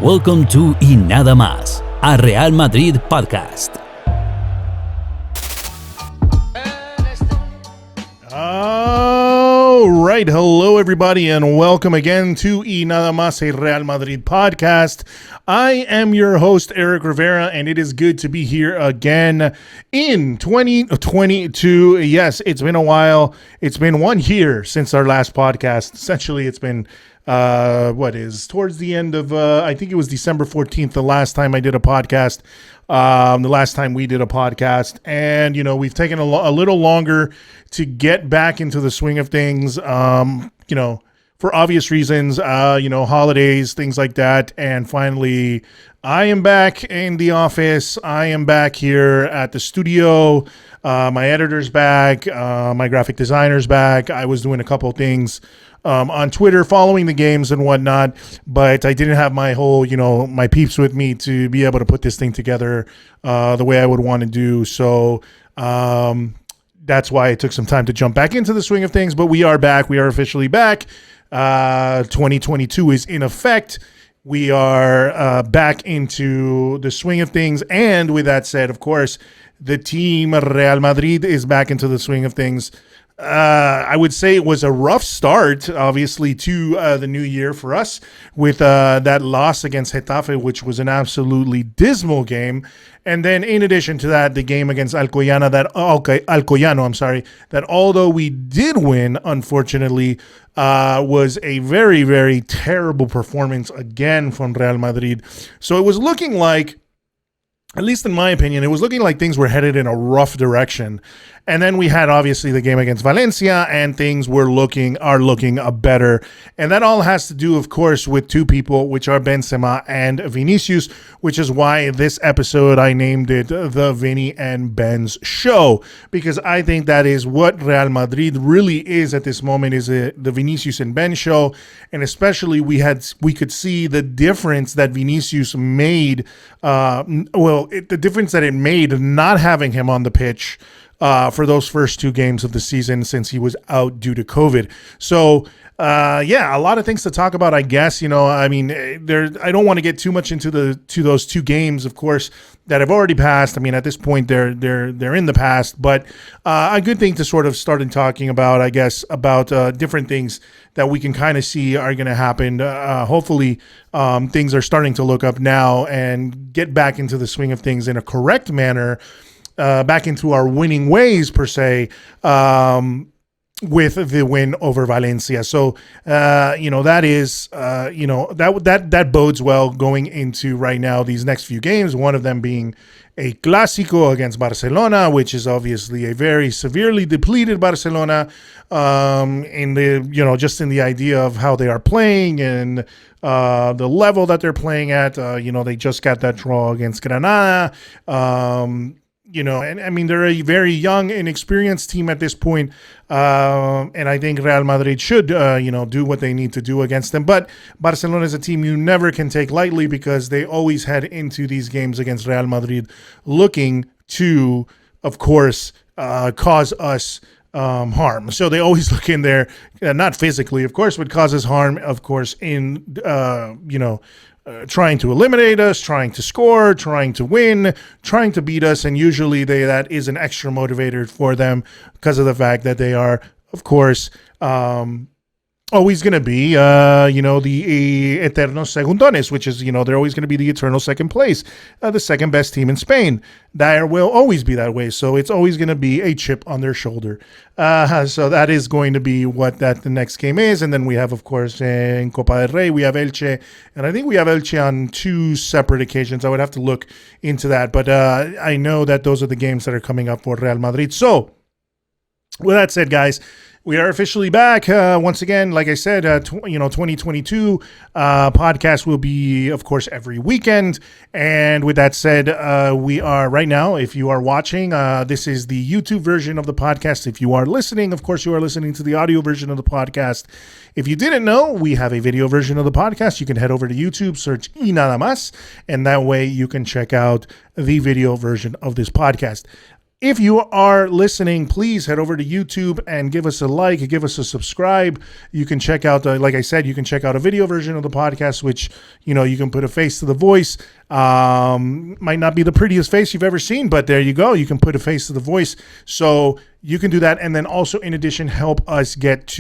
Welcome to Y Nada Más, a Real Madrid Podcast. All right, hello everybody, and welcome again to Y Nada Más, a Real Madrid Podcast. I am your host, Eric Rivera, and it is good to be here again in 2022. Yes, it's been a while. It's been 1 year since our last podcast. Essentially, it's been towards the end of, I think it was December 14th, the last time I did a podcast, the last time we did a podcast. And, we've taken a little longer to get back into the swing of things, for obvious reasons, holidays, things like that. And finally, I am back in the office. I am back here at the studio. My editor's back. My graphic designer's back. I was doing a couple of things on Twitter, following the games and whatnot, but I didn't have my whole, my peeps with me to be able to put this thing together the way I would want to do. So that's why it took some time to jump back into the swing of things, but we are back. We are officially back. 2022 is in effect. We are back into the swing of things. And with that said, of course, the team Real Madrid is back into the swing of things. I would say it was a rough start, obviously, to the new year for us with that loss against Getafe, which was an absolutely dismal game. And then in addition to that, the game against Alcoyano, that although we did win, unfortunately, was a very, very terrible performance again from Real Madrid. So it was looking like, at least in my opinion, it was looking like things were headed in a rough direction. And then we had obviously the game against Valencia, and things are looking better. And that all has to do, of course, with two people, which are Benzema and Vincius, which is why this episode I named it the Vini and Benz Show, because I think that is what Real Madrid really is at this moment, is the Vincius and Benz Show. And especially we could see the difference that Vincius made, the difference that it made not having him on the pitch for those first two games of the season since he was out due to COVID. So, a lot of things to talk about, I guess. I don't want to get too much into those two games, of course, that have already passed. I mean, at this point, they're in the past. But a good thing to sort of start talking about, I guess, about different things that we can kind of see are going to happen. Hopefully, things are starting to look up now and get back into the swing of things in a correct manner. Back into our winning ways, per se, with the win over Valencia. So, that is, that bodes well going into right now these next few games, one of them being a Clásico against Barcelona, which is obviously a very severely depleted Barcelona, in the, just in the idea of how they are playing and the level that they're playing at. They just got that draw against Granada. And I mean, they're a very young, inexperienced team at this point. And I think Real Madrid should, do what they need to do against them. But Barcelona is a team you never can take lightly, because they always head into these games against Real Madrid looking to, of course, cause us harm. So they always look in there, not physically, of course, but causes harm, of course, in, trying to eliminate us, trying to score, trying to win, trying to beat us. And usually that is an extra motivator for them because of the fact that they are, of course, always going to be, the eternos segundones, which is, they're always going to be the eternal second place, the second best team in Spain. That will always be that way. So it's always going to be a chip on their shoulder. So that is going to be what the next game is. And then we have, of course, in Copa del Rey, we have Elche. And I think we have Elche on two separate occasions. I would have to look into that. But I know that those are the games that are coming up for Real Madrid. So with that said, guys, we are officially back. Once again, like I said, 2022 podcast will be, of course, every weekend. And with that said, we are right now, if you are watching, this is the YouTube version of the podcast. If you are listening, of course, you are listening to the audio version of the podcast. If you didn't know, we have a video version of the podcast. You can head over to YouTube, search Y Nada Más, and that way you can check out the video version of this podcast. If you are listening, please head over to YouTube and give us a like, give us a subscribe. You can check out, like I said, you can check out a video version of the podcast, which, you can put a face to the voice. Might not be the prettiest face you've ever seen, but there you go. You can put a face to the voice. So you can do that. And then also, in addition, help us at this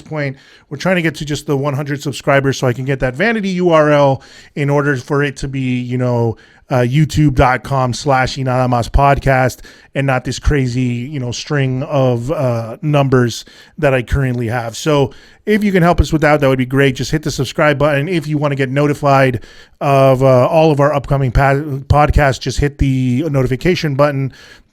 point, we're trying to get to just the 100 subscribers so I can get that vanity URL in order for it to be, youtube.com/YNM Podcast and not this crazy, string of numbers that I currently have. So if you can help us with that, that would be great. Just hit the subscribe button. If you want to get notified of all of our upcoming podcasts, just hit the notification button.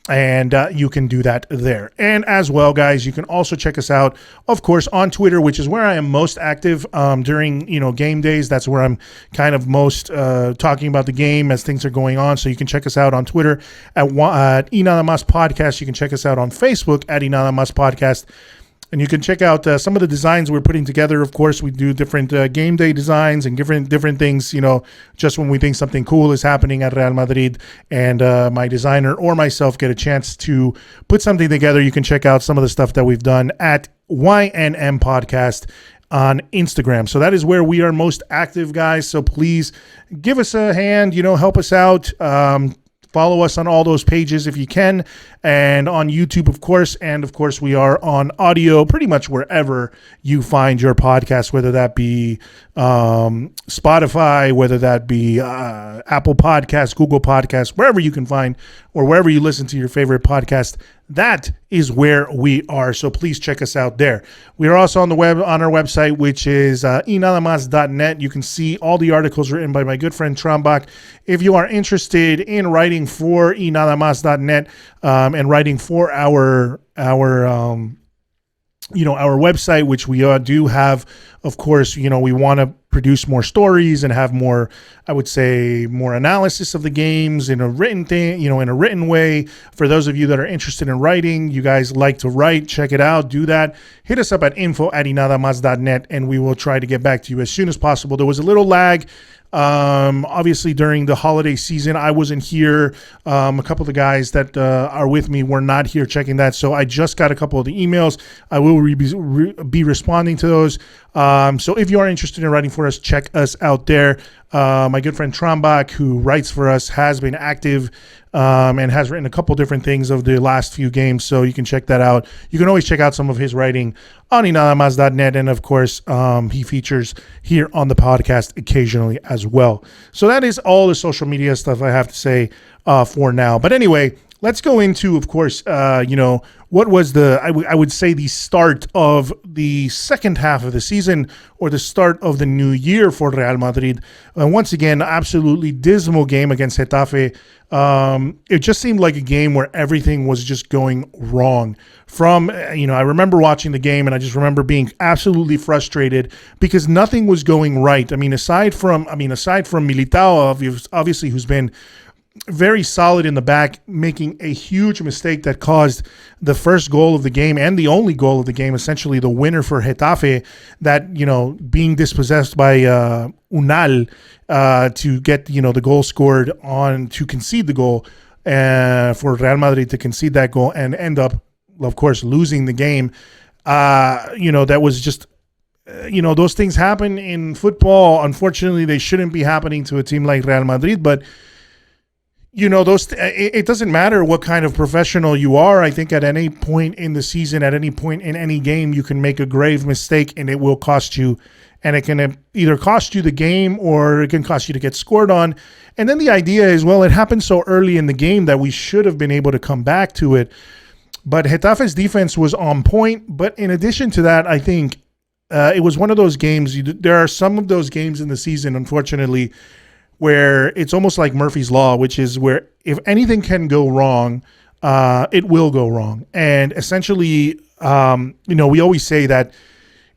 And you can do that there. And as well, guys, you can also check us out, of course, on Twitter, which is where I am most active during, game days. That's where I'm kind of most talking about the game as things are going on. So you can check us out on Twitter at YNM Podcast. You can check us out on Facebook at YNM Podcast. And you can check out some of the designs we're putting together. Of course, we do different game day designs and different things, just when we think something cool is happening at Real Madrid and my designer or myself get a chance to put something together. You can check out some of the stuff that we've done at YNM Podcast on Instagram. So that is where we are most active, guys. So please give us a hand, help us out. Follow us on all those pages if you can, and on YouTube, of course. And of course, we are on audio pretty much wherever you find your podcast, whether that be Spotify, whether that be Apple Podcasts, Google Podcasts, wherever you can find or wherever you listen to your favorite podcast. That is where we are. So please check us out there. We are also on the web, on our website, which is ynadamas.net. You can see all the articles written by my good friend Trambach. If you are interested in writing for ynadamas.net and writing for our website, which we do have, of course, we want to produce more stories and have more, I would say, more analysis of the games in a written thing, in a written way. For those of you that are interested in writing, you guys like to write, check it out, do that. Hit us up at info@ynadamas.net and we will try to get back to you as soon as possible. There was a little lag. Obviously during the holiday season, I wasn't here. A couple of the guys that are with me were not here checking that. So I just got a couple of the emails. I will be responding to those. So if you are interested in writing for us, check us out there. My good friend Trambach, who writes for us, has been active and has written a couple different things of the last few games. So you can check that out. You can always check out some of his writing on ynadamas.net. And of course, he features here on the podcast occasionally as well. So that is all the social media stuff I have to say for now. But anyway, let's go into, of course, what was I would say the start of the second half of the season or the start of the new year for Real Madrid. Once again, absolutely dismal game against Getafe. It just seemed like a game where everything was just going wrong. I remember watching the game and I just remember being absolutely frustrated because nothing was going right. Aside from Militao, obviously, who's been very solid in the back, making a huge mistake that caused the first goal of the game and the only goal of the game, essentially the winner for Getafe, that, being dispossessed by Unal to get, the goal scored on, to concede the goal for Real Madrid to concede that goal and end up, of course, losing the game. That was just, those things happen in football. Unfortunately, they shouldn't be happening to a team like Real Madrid, but it doesn't matter what kind of professional you are. I think at any point in the season, at any point in any game, you can make a grave mistake and it will cost you. And it can either cost you the game or it can cost you to get scored on. And then the idea is, well, it happened so early in the game that we should have been able to come back to it. But Getafe's defense was on point. But in addition to that, I think it was one of those games. There are some of those games in the season, unfortunately, where it's almost like Murphy's Law, which is where if anything can go wrong, it will go wrong. And essentially, we always say that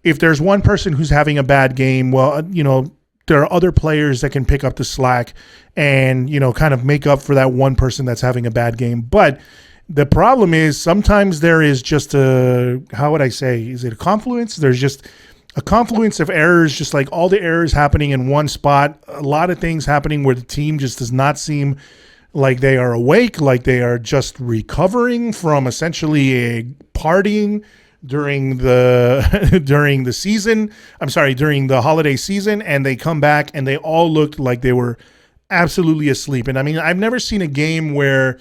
if there's one person who's having a bad game, well, there are other players that can pick up the slack and, kind of make up for that one person that's having a bad game. But the problem is sometimes there is just how would I say, is it a confluence? There's just a confluence of errors, just like all the errors happening in one spot, a lot of things happening where the team just does not seem like they are awake, like they are just recovering from essentially a partying during the during the holiday season, and they come back and they all looked like they were absolutely asleep. And I mean, I've never seen a game where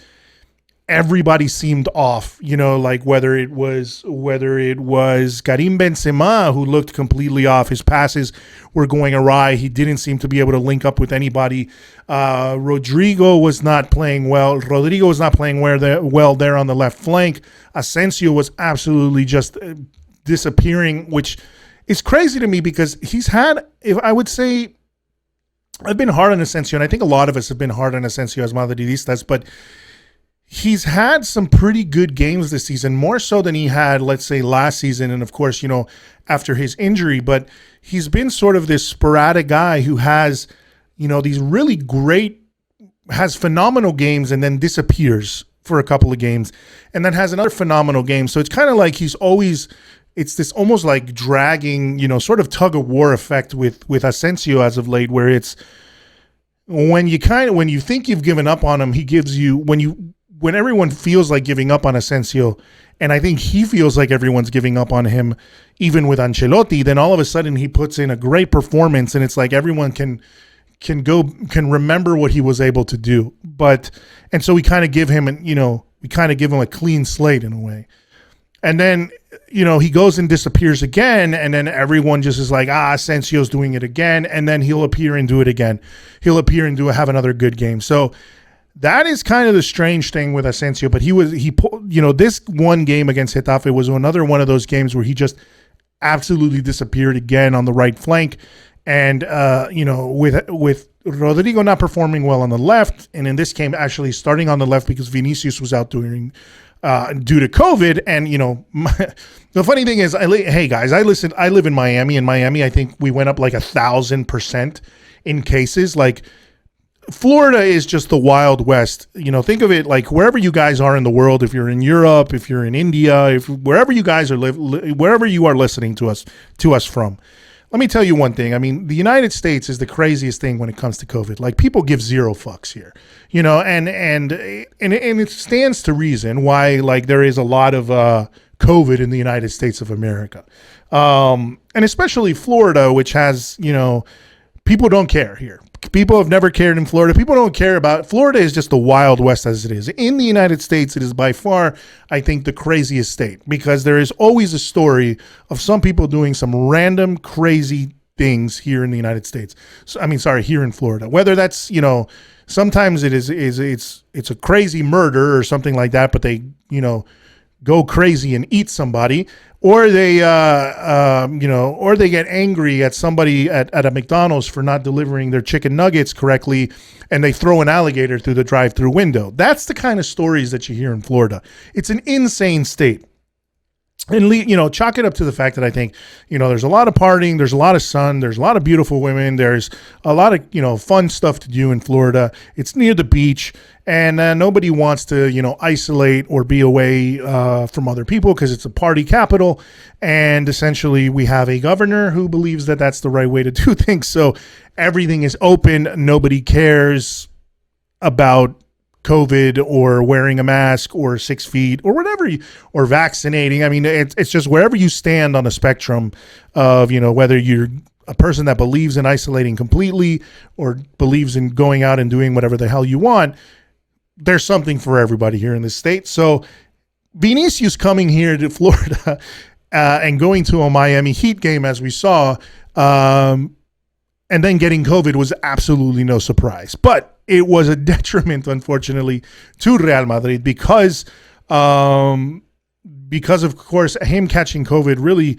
everybody seemed off, like whether it was Karim Benzema, who looked completely off. His passes were going awry. He didn't seem to be able to link up with anybody. Rodrigo was not playing well. Rodrigo was not playing well there on the left flank. Asensio was absolutely just disappearing, which is crazy to me because he's had, if I would say, I've been hard on Asensio, and I think a lot of us have been hard on Asensio as Madridistas, but he's had some pretty good games this season, more so than he had, let's say, last season. And of course, after his injury, but he's been sort of this sporadic guy who has, these really has phenomenal games and then disappears for a couple of games and then has another phenomenal game. So it's kind of like it's this almost like dragging, sort of tug of war effect with Asensio as of late, where it's when you think you've given up on him, he gives you, when everyone feels like giving up on Asensio, and I think he feels like everyone's giving up on him, even with Ancelotti, then all of a sudden he puts in a great performance, and it's like everyone can remember what he was able to do. And so we kind of give him a clean slate in a way. And then, he goes and disappears again, and then everyone just is like, Asensio's doing it again, and then he'll appear and do it again. He'll appear and have another good game. So that is kind of the strange thing with Asensio, but this one game against Getafe was another one of those games where he just absolutely disappeared again on the right flank. And, with Rodrigo not performing well on the left, and in this game actually starting on the left because Vincius was out due to COVID. And, the funny thing is, hey guys, I live in Miami. In Miami, I think we went up like 1,000% in cases. Like, Florida is just the Wild West. Think of it like wherever you guys are in the world, if you're in Europe, if you're in India, wherever you guys are wherever you are listening to us from. Let me tell you one thing. I mean, the United States is the craziest thing when it comes to COVID. Like, people give zero fucks here, and it stands to reason why, like, there is a lot of COVID in the United States of America. And especially Florida, which has, people don't care here. People have never cared in Florida. People don't care about Florida. Is just the Wild West as it is. In the United States, it is by far, I think, the craziest state, because there is always a story of some people doing some random crazy things here in the United States. Here in Florida. Whether that's, sometimes it's a crazy murder or something like that, but they, go crazy and eat somebody, or they get angry at somebody at a McDonald's for not delivering their chicken nuggets correctly, and they throw an alligator through the drive-through window. That's the kind of stories that you hear in Florida. It's an insane state. And, chalk it up to the fact that I think, there's a lot of partying, there's a lot of sun, there's a lot of beautiful women, there's a lot of, fun stuff to do in Florida. It's near the beach, and nobody wants to, isolate or be away from other people because it's a party capital. And essentially we have a governor who believes that that's the right way to do things. So everything is open. Nobody cares about COVID or wearing a mask or 6 feet or whatever, or vaccinating. I mean, it's just wherever you stand on the spectrum of, whether you're a person that believes in isolating completely or believes in going out and doing whatever the hell you want, there's something for everybody here in this state. So Vinicius coming here to Florida and going to a Miami Heat game, as we saw, and then getting COVID was absolutely no surprise. But it was a detriment, unfortunately, to Real Madrid because of course, him catching COVID really,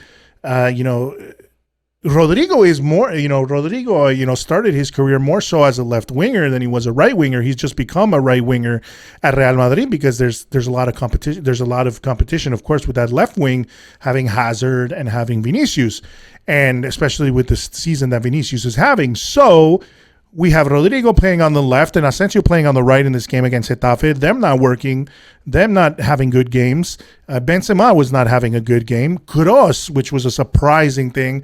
Rodrigo is more, Rodrigo, started his career more so as a left winger than he was a right winger. He's just become a right winger at Real Madrid because there's a lot of competition. There's a lot of competition, of course, with that left wing, having Hazard and having Vinicius, and especially with the season that Vinicius is having. So we have Rodrigo playing on the left and Asensio playing on the right in this game against Getafe. Them not working, them not having good games. Benzema was not having a good game. Kroos, which was a surprising thing,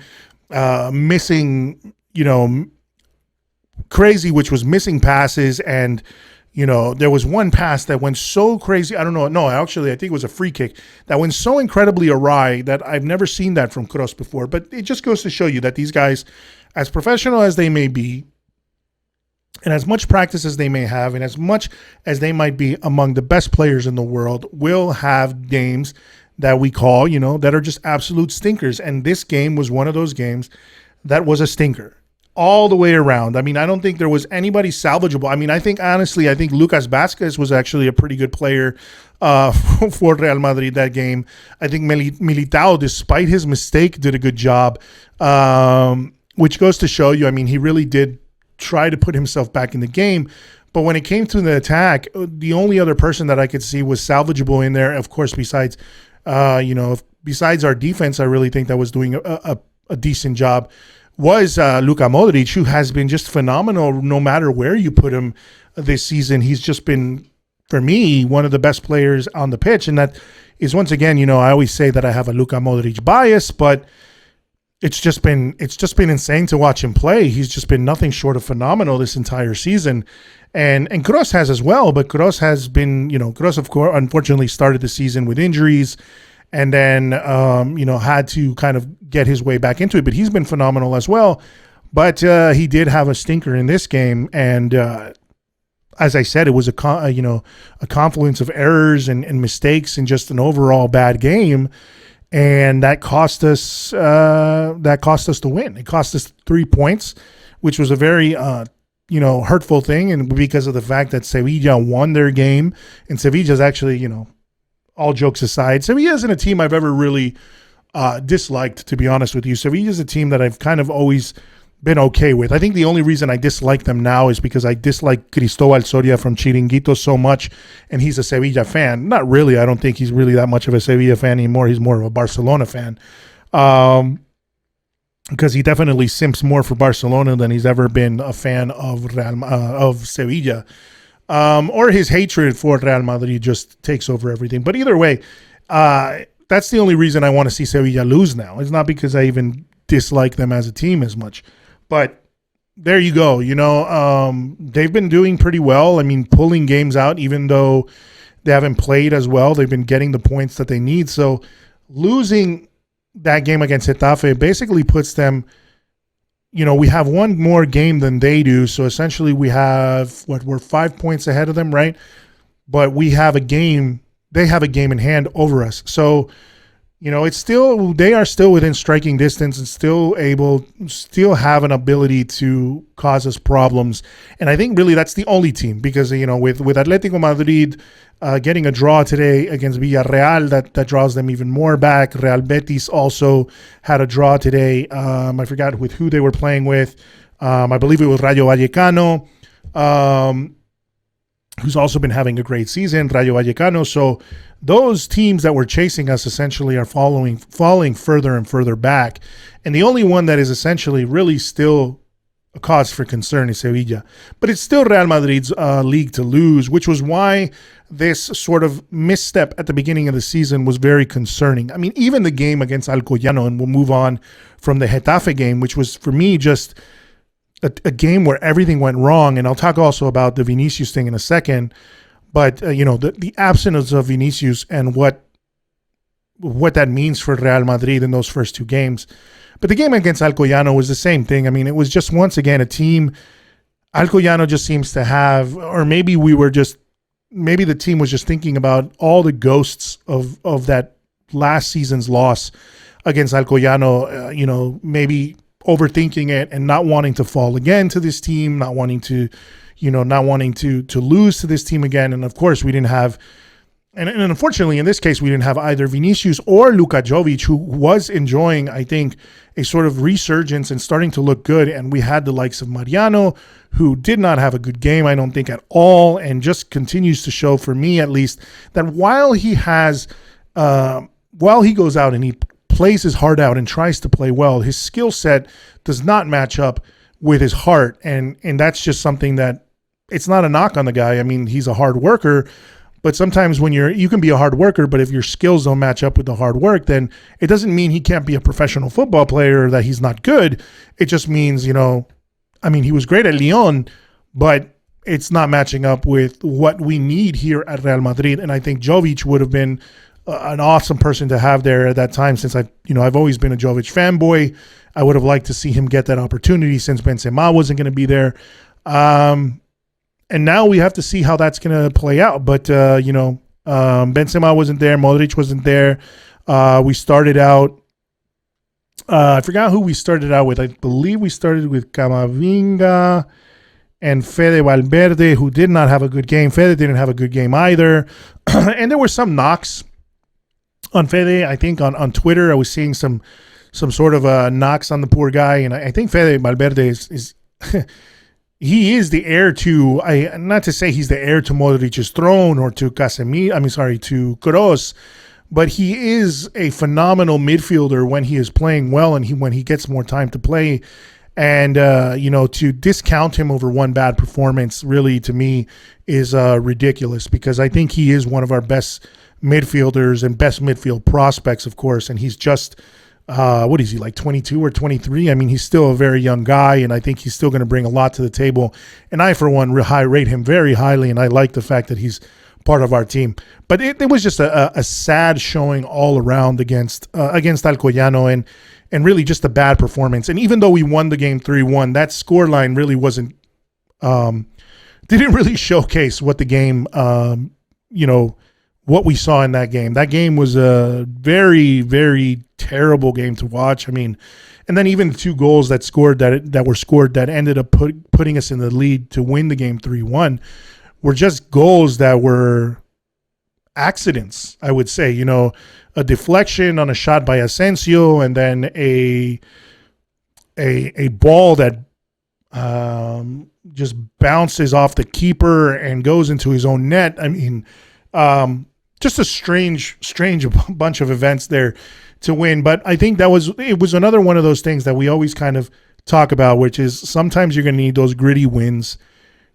missing, crazy, which was missing passes and, There was one pass that went so crazy. I don't know. No, actually, I think it was a free kick that went so incredibly awry that I've never seen that from Kroos before. But it just goes to show you that these guys, as professional as they may be, and as much practice as they may have, and as much as they might be among the best players in the world, will have games that we call, that are just absolute stinkers. And this game was one of those games that was a stinker all the way around. I mean, I don't think there was anybody salvageable. I mean, I think Lucas Vázquez was actually a pretty good player for Real Madrid that game. I think Militao, despite his mistake, did a good job, which goes to show you, I mean, he really did try to put himself back in the game. But when it came to the attack, the only other person that I could see was salvageable in there, of course, besides our defense, I really think that was doing a decent job, was Luka Modric, who has been just phenomenal no matter where you put him this season. He's just been, for me, one of the best players on the pitch. And that is, once again, I always say that I have a Luka Modric bias, but it's just been insane to watch him play. He's just been nothing short of phenomenal this entire season. And Kroos has as well, but Kroos has been, Kroos, of course, unfortunately started the season with injuries and then, had to kind of get his way back into it. But he's been phenomenal as well. But he did have a stinker in this game. And as I said, it was a confluence of errors and mistakes and just an overall bad game. And that cost us the win. It cost us 3 points, which was a very hurtful thing, and because of the fact that Sevilla won their game, and Sevilla's actually, all jokes aside, Sevilla isn't a team I've ever really disliked, to be honest with you. Sevilla's a team that I've kind of always been okay with. I think the only reason I dislike them now is because I dislike Cristobal Soria from Chiringuito so much, and he's a Sevilla fan. Not really. I don't think he's really that much of a Sevilla fan anymore. He's more of a Barcelona fan. Because he definitely simps more for Barcelona than he's ever been a fan of Sevilla. Or his hatred for Real Madrid just takes over everything. But either way, that's the only reason I want to see Sevilla lose now. It's not because I even dislike them as a team as much. But there you go. They've been doing pretty well. I mean, pulling games out, even though they haven't played as well, they've been getting the points that they need. So losing that game against Getafe basically puts them, we have one more game than they do. So essentially we have, we're 5 points ahead of them, right? But we have a game, they have a game in hand over us. So, they are still within striking distance and still have an ability to cause us problems. And I think really that's the only team because, with Atletico Madrid getting a draw today against Villarreal, that draws them even more back. Real Betis also had a draw today. I forgot with who they were playing with. I believe it was Rayo Vallecano, who's also been having a great season, Rayo Vallecano. So those teams that were chasing us essentially are falling further and further back. And the only one that is essentially really still a cause for concern is Sevilla. But it's still Real Madrid's league to lose, which was why this sort of misstep at the beginning of the season was very concerning. I mean, even the game against Alcoyano, and we'll move on from the Getafe game, which was for me just a game where everything went wrong. And I'll talk also about the Vincius thing in a second. But, the absence of Vincius and what that means for Real Madrid in those first two games. But the game against Alcoyano was the same thing. I mean, it was just once again a team. Alcoyano just seems to have, or maybe the team was just thinking about all the ghosts of that last season's loss against Alcoyano, maybe overthinking it and not wanting to fall again to this team, not wanting to lose to this team again. And of course, we didn't have, and unfortunately in this case, we didn't have either Vincius or Luka Jovic, who was enjoying, I think, a sort of resurgence and starting to look good. And we had the likes of Mariano, who did not have a good game, I don't think, at all, and just continues to show, for me at least, that while he goes out and he plays his heart out and tries to play well, his skill set does not match up with his heart. And that's just something that, it's not a knock on the guy. I mean, he's a hard worker, but sometimes when you can be a hard worker, but if your skills don't match up with the hard work, then it doesn't mean he can't be a professional football player or that he's not good. It just means, he was great at Lyon, but it's not matching up with what we need here at Real Madrid. And I think Jovic would have been an awesome person to have there at that time, since I've always been a Jovic fanboy. I would have liked to see him get that opportunity since Benzema wasn't going to be there. And now we have to see how that's going to play out. But, Benzema wasn't there. Modric wasn't there. We started out, I forgot who we started out with. I believe we started with Camavinga and Fede Valverde, who did not have a good game. Fede didn't have a good game either. And there were some knocks on Fede. I think on Twitter I was seeing some sort of knocks on the poor guy. And I think Fede Valverde is he is the heir to, not to say he's the heir to Modric's throne or to to Kroos, but he is a phenomenal midfielder when he is playing well and when he gets more time to play. And, to discount him over one bad performance really, to me, is ridiculous, because I think he is one of our best midfielders and best midfield prospects, of course. And he's just, what is he, like 22 or 23? I mean, he's still a very young guy, and I think he's still going to bring a lot to the table. And I, for one, rate him very highly, and I like the fact that he's part of our team. But it was just a sad showing all around against Alcoyano, and really just a bad performance. And even though we won the game 3-1, that scoreline really didn't really showcase what the game, what we saw in that game. That game was a very, very terrible game to watch. I mean, and then even the 2 goals that were scored that ended up putting us in the lead to win the game 3-1 were just goals that were accidents, I would say. A deflection on a shot by Asensio, and then a ball that just bounces off the keeper and goes into his own net. I mean, just a strange bunch of events there to win. But I think it was another one of those things that we always kind of talk about, which is sometimes you're going to need those gritty wins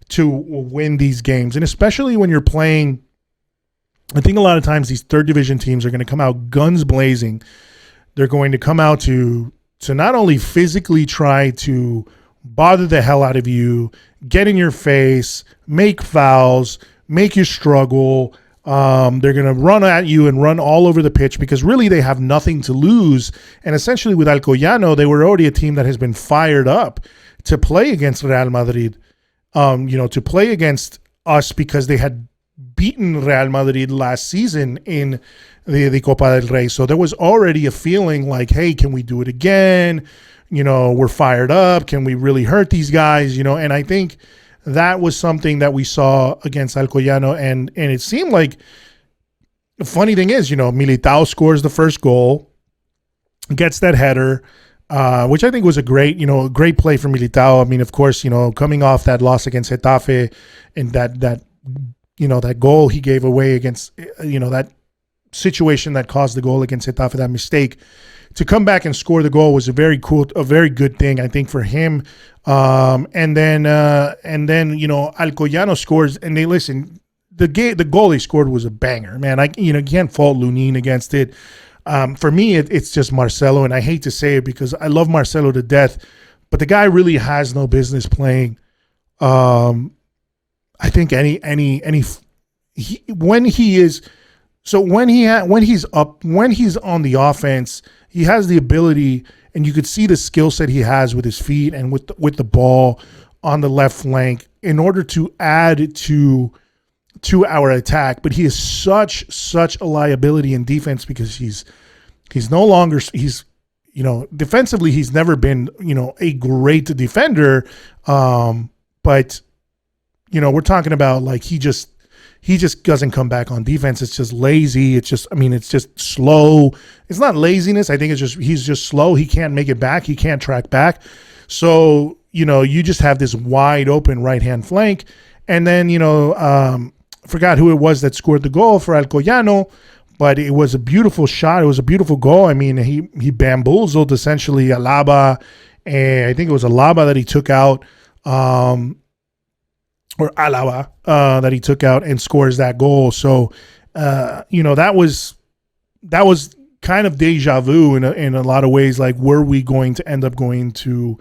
to win these games. And especially when you're playing, I think a lot of times these third division teams are going to come out guns blazing. They're going to come out to not only physically try to bother the hell out of you, get in your face, make fouls, make you struggle. They're going to run at you and run all over the pitch, because really they have nothing to lose. And essentially with Alcoyano, they were already a team that has been fired up to play against Real Madrid, to play against us, because they had beaten Real Madrid last season in the Copa del Rey. So there was already a feeling like, hey, can we do it again? We're fired up. Can we really hurt these guys? And I think that was something that we saw against Alcoyano. And it seemed like, the funny thing is, Militao scores the first goal, gets that header, which I think was a great play for Militao. I mean, of course, coming off that loss against Getafe, and that goal he gave away against, that situation that caused the goal against Getafe, that mistake, to come back and score the goal was a very good thing, I think, for him. And then Alcoyano scores, and the goal they scored was a banger, man. You can't fault Lunin against it. For me, it's just Marcelo, and I hate to say it because I love Marcelo to death, but the guy really has no business playing. I think when he's on the offense, he has the ability, and you could see the skill set he has with his feet and with the ball on the left flank in order to add to our attack. But he is such a liability in defense, because he's no longer defensively he's never been a great defender, but we're talking about like he just doesn't come back on defense. It's just lazy. It's just slow. It's not laziness. I think he's just slow. He can't make it back. He can't track back. So, you just have this wide open right-hand flank. And then, forgot who it was that scored the goal for Alcoyano, but it was a beautiful shot. It was a beautiful goal. I mean, he bamboozled essentially Alaba, and I think it was Alaba that he took out, or Alaba that he took out and scores that goal. So, that was kind of deja vu in a lot of ways. Like, were we going to end up going to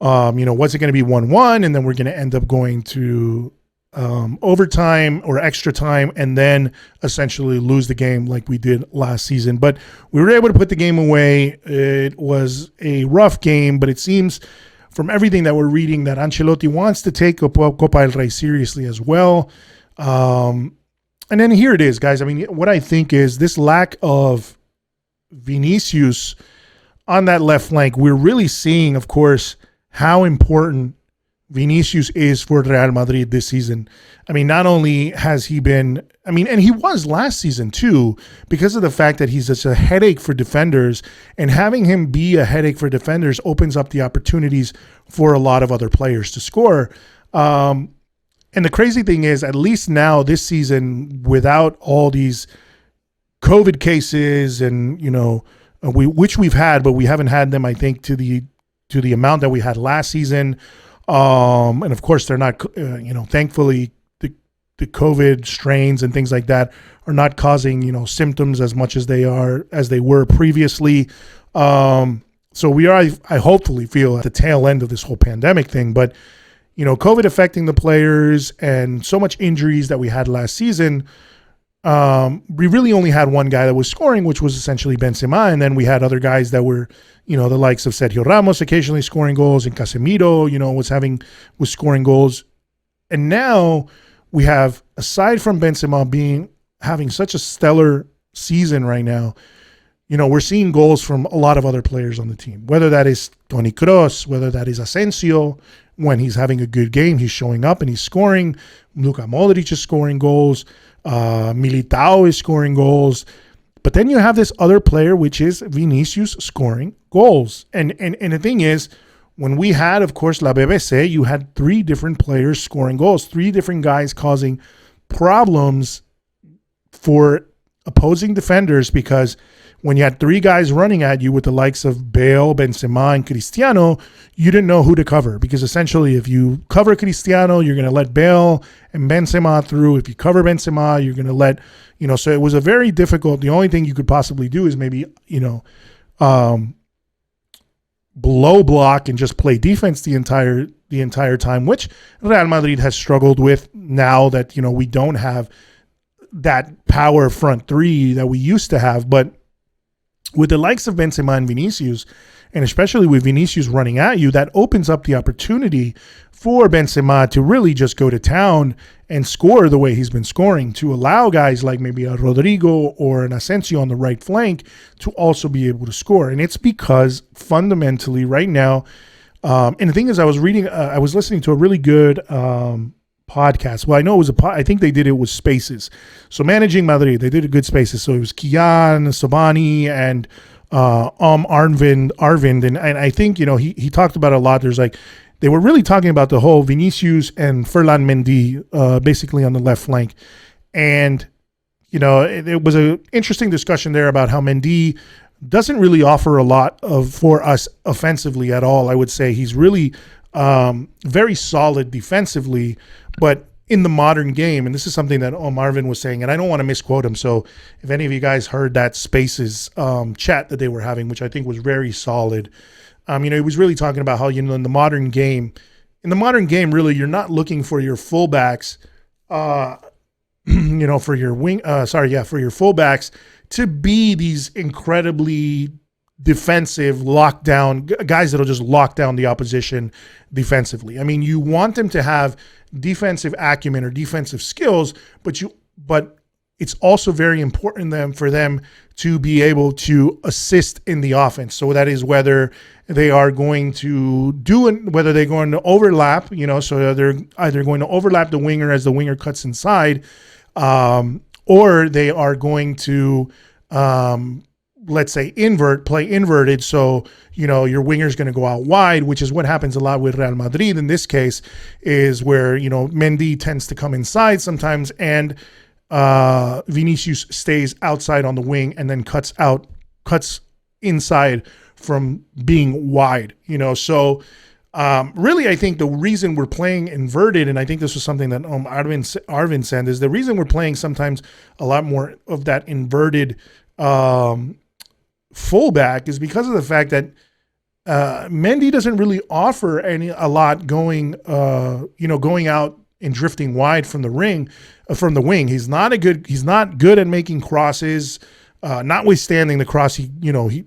what's it going to be 1-1? And then we're going to end up going to overtime or extra time and then essentially lose the game like we did last season. But we were able to put the game away. It was a rough game, but it seems from everything that we're reading that Ancelotti wants to take Copa del Rey seriously as well. And then here it is, guys. I mean, what I think is this lack of Vincius on that left flank. We're really seeing, of course, how important Vincius is for Real Madrid this season. I mean, not only has he been, and he was last season too, because of the fact that he's such a headache for defenders, and having him be a headache for defenders opens up the opportunities for a lot of other players to score. And the crazy thing is, at least now this season, without all these COVID cases and, which we've had, but we haven't had them, I think, to the amount that we had last season. And of course, they're not, thankfully, the COVID strains and things like that are not causing, symptoms as much as they were previously. So we are, I hopefully feel at the tail end of this whole pandemic thing, but, COVID affecting the players and so much injuries that we had last season. We really only had one guy that was scoring, which was essentially Benzema. And then we had other guys that were, the likes of Sergio Ramos occasionally scoring goals, and Casemiro, was scoring goals. And now we have, aside from Benzema having such a stellar season right now, we're seeing goals from a lot of other players on the team, whether that is Toni Kroos, whether that is Asensio. When he's having a good game, he's showing up and he's scoring. Luka Modric is scoring goals. Militao is scoring goals. But then you have this other player, which is Vincius, scoring goals. And the thing is, when we had, of course, La BBC, you had 3 different players scoring goals, 3 different guys causing problems for opposing defenders, because when you had 3 guys running at you with the likes of Bale, Benzema, and Cristiano, you didn't know who to cover, because essentially if you cover Cristiano, you're going to let Bale and Benzema through. If you cover Benzema, you're going to let, so it was a very difficult. The only thing you could possibly do is maybe, blow block and just play defense the entire time, which Real Madrid has struggled with now that, we don't have that power front 3 that we used to have. But with the likes of Benzema and Vincius, and especially with Vincius running at you, that opens up the opportunity for Benzema to really just go to town and score the way he's been scoring, to allow guys like maybe a Rodrigo or an Asensio on the right flank to also be able to score. And it's because fundamentally right now, and the thing is, I was listening to a really good podcast. Well, I know it was I think they did it with Spaces. So Managing Madrid, they did a good Spaces. So it was Kian, Sobani, and Arvind. And I think, he talked about it a lot. There's they were really talking about the whole Vincius and Ferland Mendy, basically on the left flank. And, it was an interesting discussion there about how Mendy doesn't really offer a lot for us offensively at all. I would say he's really very solid defensively, but in the modern game, and this is something that Marvin was saying, and I don't want to misquote him, so if any of you guys heard that Spaces chat that they were having, which I think was very solid, he was really talking about how, in the modern game, really, you're not looking for your fullbacks, for your for your fullbacks to be these incredibly defensive lockdown guys that'll just lock down the opposition defensively. I mean, you want them to have defensive acumen or defensive skills, but it's also very important for them to be able to assist in the offense. So that is whether they are going to whether they're going to overlap, so they're either going to overlap the winger as the winger cuts inside, or they are going to, let's say, play inverted. So, your winger is going to go out wide, which is what happens a lot with Real Madrid in this case, is where, Mendy tends to come inside sometimes, and Vincius stays outside on the wing and then cuts inside from being wide, So really, I think the reason we're playing inverted, and I think this was something that Arvin said, is the reason we're playing sometimes a lot more of that inverted fullback is because of the fact that Mendy doesn't really offer a lot going out and drifting wide from the wing. He's not good at making crosses. Notwithstanding the cross, he gave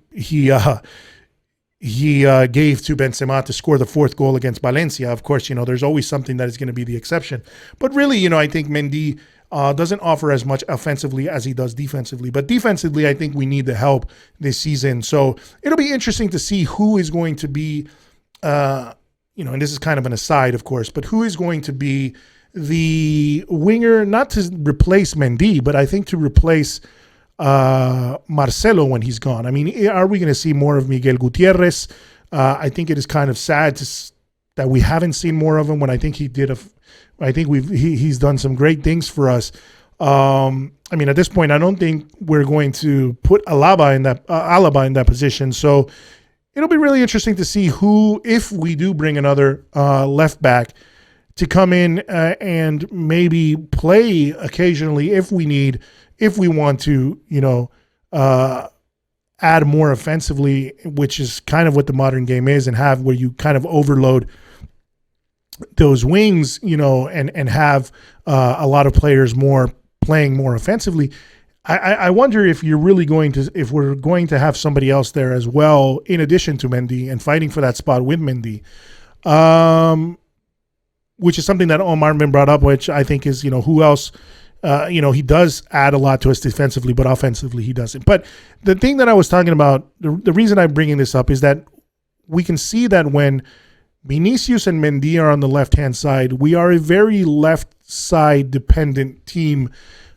to Benzema to score the fourth goal against Valencia. Of course, there's always something that is going to be the exception. But really, I think Mendy doesn't offer as much offensively as he does defensively. But defensively, I think we need the help this season. So it'll be interesting to see who is going to be, and this is kind of an aside, of course, but who is going to be the winger, not to replace Mendy, but I think to replace Marcelo when he's gone. I mean, are we going to see more of Miguel Gutierrez? I think it is kind of sad that we haven't seen more of him when I think he's done some great things for us. I mean, at this point, I don't think we're going to put Alaba in that position. So it'll be really interesting to see if we do bring another left back to come in and maybe play occasionally if we want to, add more offensively, which is kind of what the modern game is, and have where you kind of overload those wings, and have a lot of players playing more offensively. I wonder if we're going to have somebody else there as well, in addition to Mendy, and fighting for that spot with Mendy, which is something that Omar been brought up, which I think is, who else. He does add a lot to us defensively, but offensively he doesn't. But the thing that I was talking about, the reason I'm bringing this up is that we can see that when Vincius and Mendy are on the left-hand side, we are a very left-side dependent team.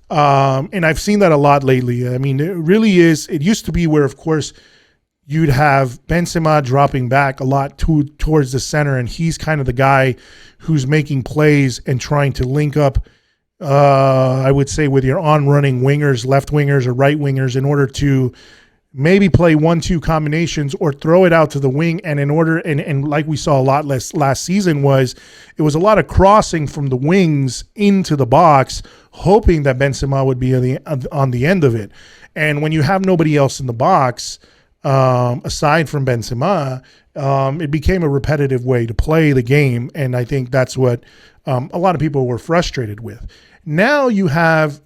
And I've seen that a lot lately. I mean, it really is. It used to be where, of course, you'd have Benzema dropping back a lot towards the center, and he's kind of the guy who's making plays and trying to link up, I would say, with your on-running wingers, left wingers or right wingers, in order to maybe play 1-2 combinations or throw it out to the wing. And and like we saw a lot last season, it was a lot of crossing from the wings into the box, hoping that Benzema would be on the end of it. And when you have nobody else in the box, aside from Benzema, it became a repetitive way to play the game. And I think that's what a lot of people were frustrated with. Now you have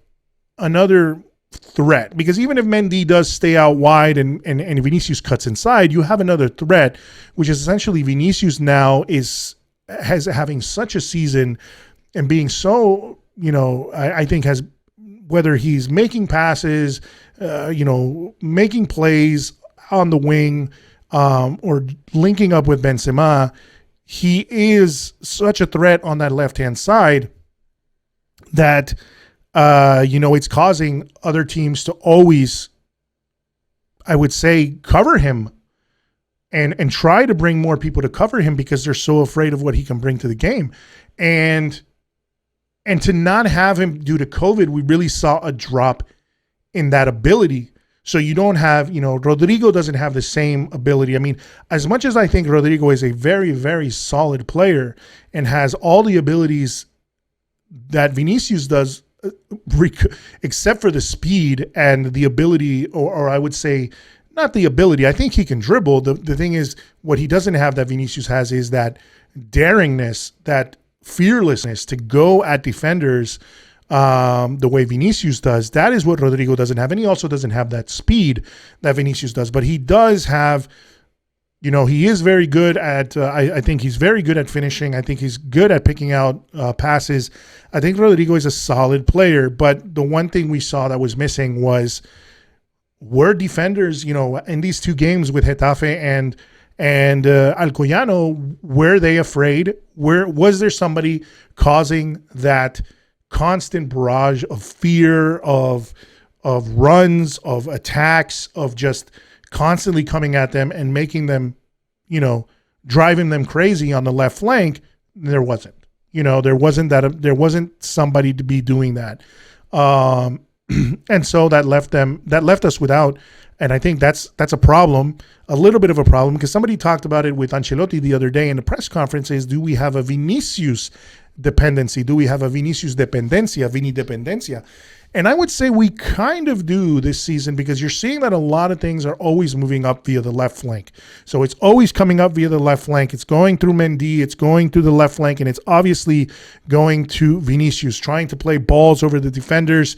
another threat, because even if Mendy does stay out wide and Vincius cuts inside, you have another threat, which is essentially Vincius now has having such a season and being so, I think has, whether he's making passes, making plays on the wing, or linking up with Benzema, he is such a threat on that left-hand side that, it's causing other teams to always, I would say, cover him and try to bring more people to cover him, because they're so afraid of what he can bring to the game. And to not have him due to COVID, we really saw a drop in that ability. So you don't have, Rodrigo doesn't have the same ability. I mean, as much as I think Rodrigo is a very, very solid player and has all the abilities that Vincius does, except for the speed and the ability, or I would say not the ability. I think he can dribble. The thing is, what he doesn't have that Vincius has is that daringness, that fearlessness to go at defenders the way Vincius does. That is what Rodrigo doesn't have. And he also doesn't have that speed that Vincius does. But he does have, he is very good at, I think he's very good at finishing. I think he's good at picking out passes. I think Rodrigo is a solid player. But the one thing we saw that was missing were defenders, in these two games with Getafe and Alcoyano. Were they afraid? Was there somebody causing that constant barrage of fear, of runs, of attacks, of just constantly coming at them and making them, driving them crazy on the left flank? There wasn't. There wasn't somebody to be doing that. And so that left us without, and I think that's a problem, a little bit of a problem, because somebody talked about it with Ancelotti the other day in the press conference, is, do we have a Vincius dependency? Do we have a Vincius dependencia, Vini dependencia? And I would say we kind of do this season, because you're seeing that a lot of things are always moving up via the left flank. So it's always coming up via the left flank. It's going through Mendy. It's going through the left flank. And it's obviously going to Vincius, trying to play balls over the defenders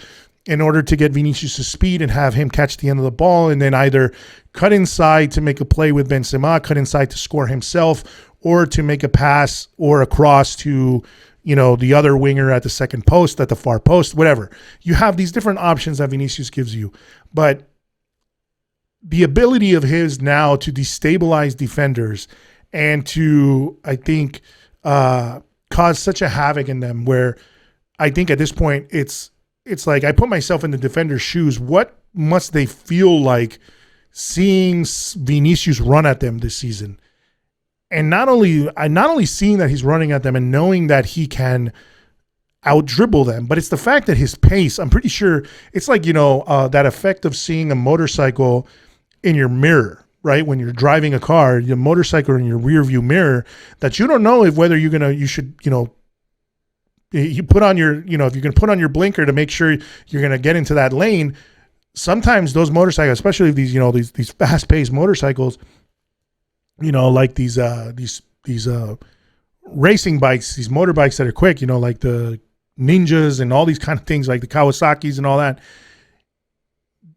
in order to get Vinicius' speed and have him catch the end of the ball, and then either cut inside to make a play with Benzema, cut inside to score himself, or to make a pass or a cross to, the other winger at the second post, at the far post, whatever. You have these different options that Vinicius gives you. But the ability of his now to destabilize defenders and to, I think, cause such a havoc in them, where I think at this point it's like I put myself in the defender's shoes. What must they feel like seeing Vinicius run at them this season? And not only seeing that he's running at them and knowing that he can out-dribble them, but it's the fact that his pace, I'm pretty sure it's like, that effect of seeing a motorcycle in your mirror, right? When you're driving a car, your motorcycle in your rear view mirror, that you don't know if whether you should you put on your, if you're going to put on your blinker to make sure you're going to get into that lane. Sometimes those motorcycles, especially these fast-paced motorcycles, like these racing bikes, these motorbikes that are quick, like the Ninjas and all these kind of things, like the Kawasaki's and all that.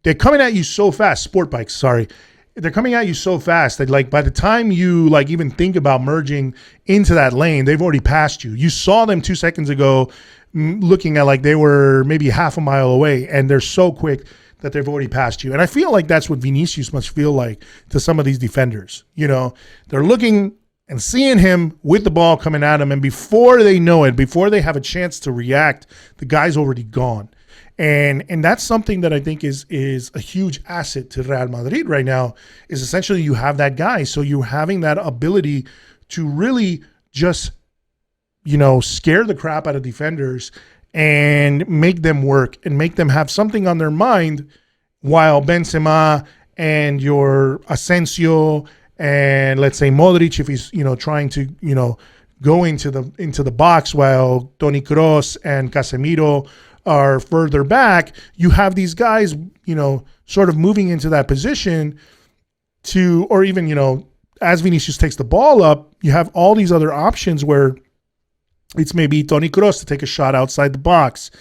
They're coming at you so fast. Sport bikes, sorry. They're coming at you so fast that, like, by the time you even think about merging into that lane, they've already passed you. You saw them 2 seconds ago looking at like they were maybe half a mile away, and they're so quick that they've already passed you. And I feel like that's what Vinicius must feel like to some of these defenders. They're looking and seeing him with the ball coming at him, and before they know it, before they have a chance to react, the guy's already gone. And that's something that I think is a huge asset to Real Madrid right now, is essentially you have that guy. So you're having that ability to really just, scare the crap out of defenders and make them work and make them have something on their mind, while Benzema and your Asensio and, let's say, Modric, if he's, trying to, go into the box, while Toni Kroos and Casemiro are further back, you have these guys, sort of moving into that position to, or even, as Vinicius takes the ball up, you have all these other options where it's maybe Toni Kroos to take a shot outside the box,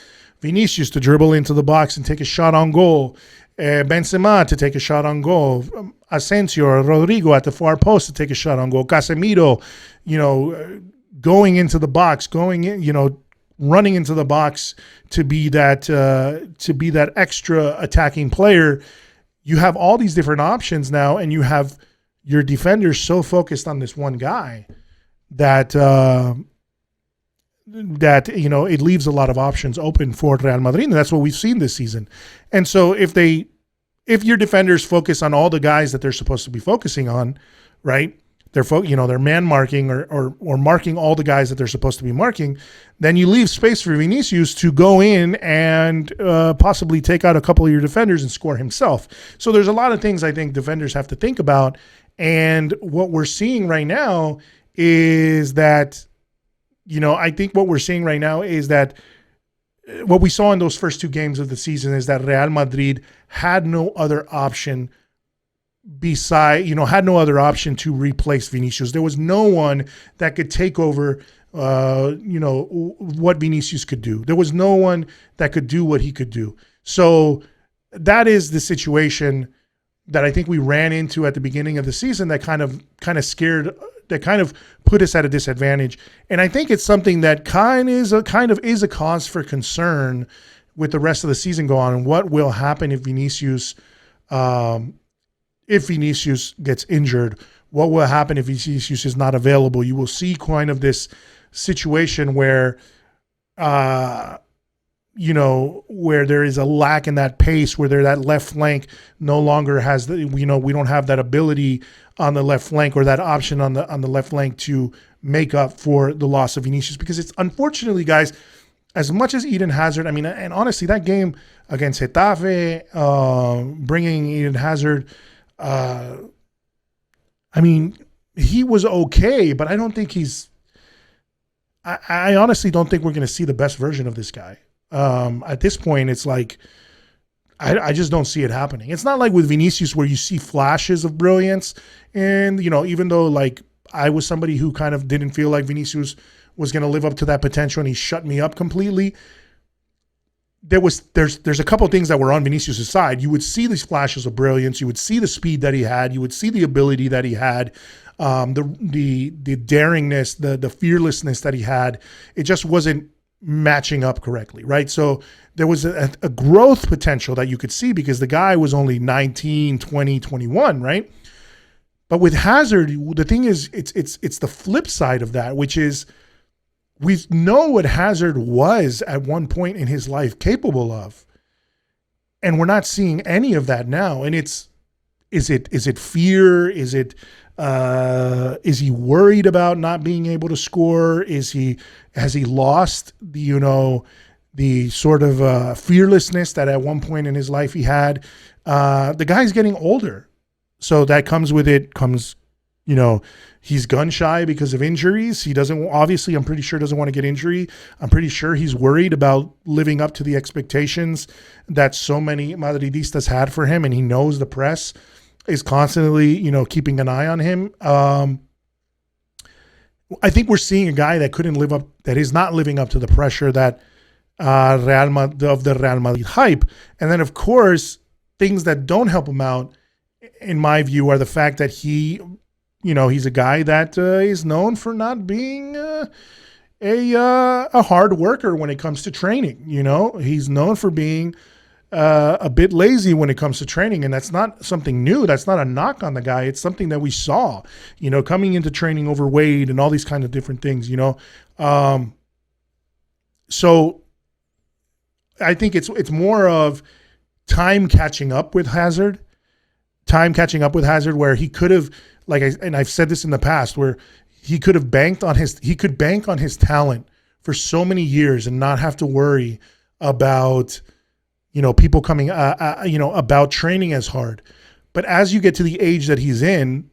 Vinicius to dribble into the box and take a shot on goal, Benzema to take a shot on goal, Asensio or Rodrigo at the far post to take a shot on goal, Casemiro, going into the box, running into the box to be that extra attacking player. You have all these different options now, and you have your defenders so focused on this one guy that it leaves a lot of options open for Real Madrid, and that's what we've seen this season. And so if your defenders focus on all the guys that they're supposed to be focusing on, right? They're man marking or marking all the guys that they're supposed to be marking, then you leave space for Vinicius to go in and possibly take out a couple of your defenders and score himself. So there's a lot of things I think defenders have to think about. And what we're seeing right now is that, I think what we're seeing right now is that what we saw in those first two games of the season is that Real Madrid had no other option to replace Vinicius. There was no one that could take over, what Vinicius could do. There was no one that could do what he could do. So that is the situation that I think we ran into at the beginning of the season that kind of put us at a disadvantage. And I think it's something that kind of is a cause for concern with the rest of the season go on, and what will happen if Vinicius gets injured. What will happen if Vinicius is not available? You will see kind of this situation where, where there is a lack in that pace, where that left flank no longer has we don't have that ability on the left flank, or that option on the left flank to make up for the loss of Vinicius. Because it's, unfortunately, guys, as much as Eden Hazard, and honestly, that game against Getafe, bringing Eden Hazard, he was okay, but I don't think I honestly don't think we're going to see the best version of this guy. At this point, it's like I just don't see it happening. It's not like with Vinicius where you see flashes of brilliance. And, even though like I was somebody who kind of didn't feel like Vinicius was going to live up to that potential and he shut me up completely, there's a couple of things that were on Vinicius' side. You would see these flashes of brilliance. You would see the speed that he had. You would see the ability that he had, the daringness, the fearlessness that he had. It just wasn't matching up correctly, right? So there was a growth potential that you could see because the guy was only 19, 20, 21, right? But with Hazard, the thing is, it's the flip side of that, which is we know what Hazard was at one point in his life capable of, and we're not seeing any of that now. And is it fear? Is he worried about not being able to score? Has he lost the sort of fearlessness that at one point in his life he had? The guy's getting older, so that comes with it. He's gun shy because of injuries. He I'm pretty sure doesn't want to get injury. I'm pretty sure he's worried about living up to the expectations that so many Madridistas had for him, and he knows the press is constantly, keeping an eye on him. I think we're seeing a guy that is not living up to the pressure that of the Real Madrid hype. And then, of course, things that don't help him out, in my view, are the fact that he's a guy that is known for not being a hard worker when it comes to training. He's known for being a bit lazy when it comes to training, and that's not something new. That's not a knock on the guy. It's something that we saw, coming into training overweight and all these kind of different things, So I think it's more of time catching up with Hazard, where he could have, and I've said this in the past, where he could bank on his talent for so many years and not have to worry about people coming, about training as hard. But as you get to the age that he's in,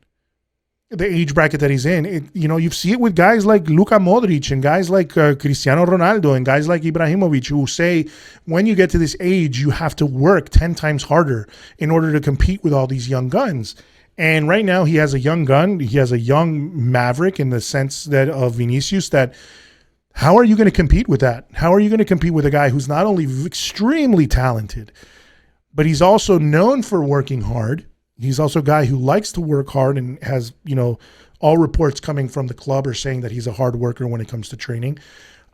the age bracket that he's in, you see it with guys like Luka Modric and guys like Cristiano Ronaldo and guys like Ibrahimovic, who say when you get to this age, you have to work 10 times harder in order to compete with all these young guns. And right now he has a young gun. He has a young maverick in the sense that of Vinicius, that how are you going to compete with that? How are you going to compete with a guy who's not only extremely talented, but he's also known for working hard? He's also a guy who likes to work hard and has, all reports coming from the club are saying that he's a hard worker when it comes to training.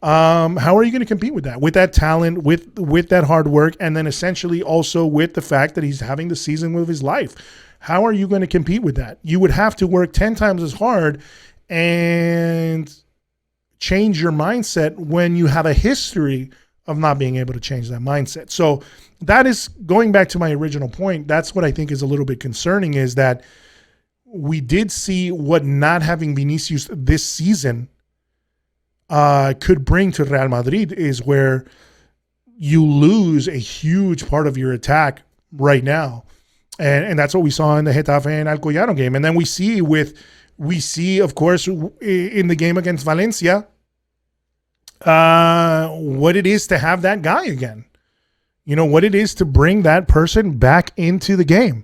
How are you going to compete with that? With that talent, with that hard work, and then essentially also with the fact that he's having the season of his life? How are you going to compete with that? You would have to work 10 times as hard and change your mindset when you have a history of not being able to change that mindset. So that is going back to my original point. That's what I think is a little bit concerning, is that we did see what not having Vinicius this season could bring to Real Madrid, is where you lose a huge part of your attack right now. And that's what we saw in the Getafe and Alcoyano game. And then we see, of course, in the game against Valencia, what it is to have that guy again. What it is to bring that person back into the game.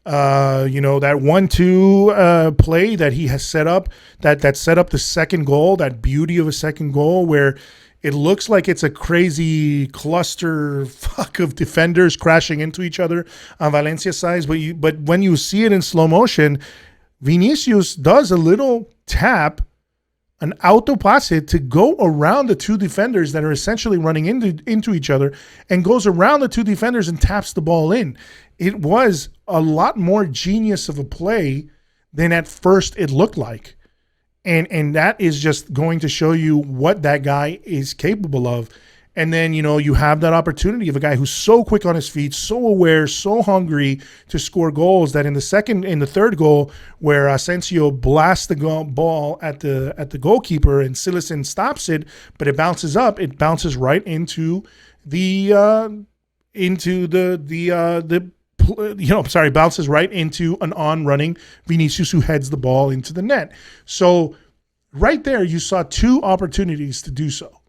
That 1-2 play that he has set up, that set up the second goal, that beauty of a second goal, where it looks like it's a crazy cluster fuck of defenders crashing into each other on Valencia's side. But when you see it in slow motion, Vinicius does a little tap, an auto passe, to go around the two defenders that are essentially running into each other, and goes around the two defenders and taps the ball in. It was a lot more genius of a play than at first it looked like. And that is just going to show you what that guy is capable of. And then, you have that opportunity of a guy who's so quick on his feet, so aware, so hungry to score goals, that in the third goal, where Asensio blasts the ball at the goalkeeper and Silicen stops it, but it bounces up, it bounces right into bounces right into an on-running Vinicius, who heads the ball into the net. So right there, you saw two opportunities to do so,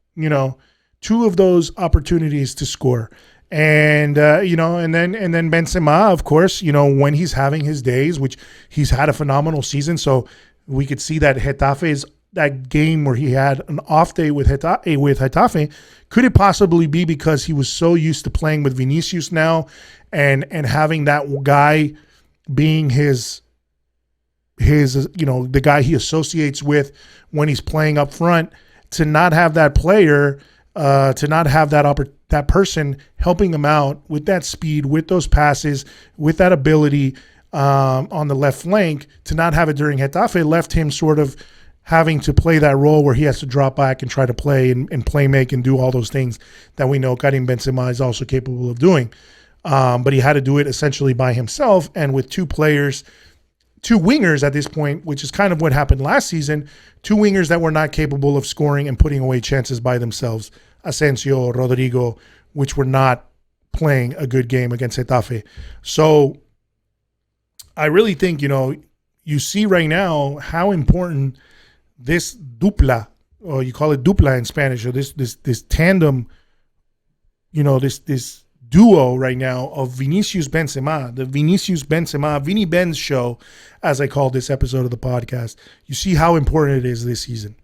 two of those opportunities to score. And and then Benzema, of course, when he's having his days, which he's had a phenomenal season. So we could see that Getafe's that game where he had an off day with Getafe, could it possibly be because he was so used to playing with Vincius now and having that guy being his the guy he associates with when he's playing up front, to not have that player, to not have that person helping him out with that speed, with those passes, with that ability on the left flank, to not have it during Getafe left him sort of having to play that role where he has to drop back and try to play and play make and do all those things that we know Karim Benzema is also capable of doing. But he had to do it essentially by himself, and with two wingers at this point, which is kind of what happened last season, two wingers that were not capable of scoring and putting away chances by themselves, Asensio, Rodrigo, which were not playing a good game against Getafe. So I really think, you see right now how important this dupla, or you call it dupla in Spanish, or this tandem, this duo right now of Vincius Benzema, the Vincius Benzema, Vini Benz show, as I call this episode of the podcast. You see how important it is this season,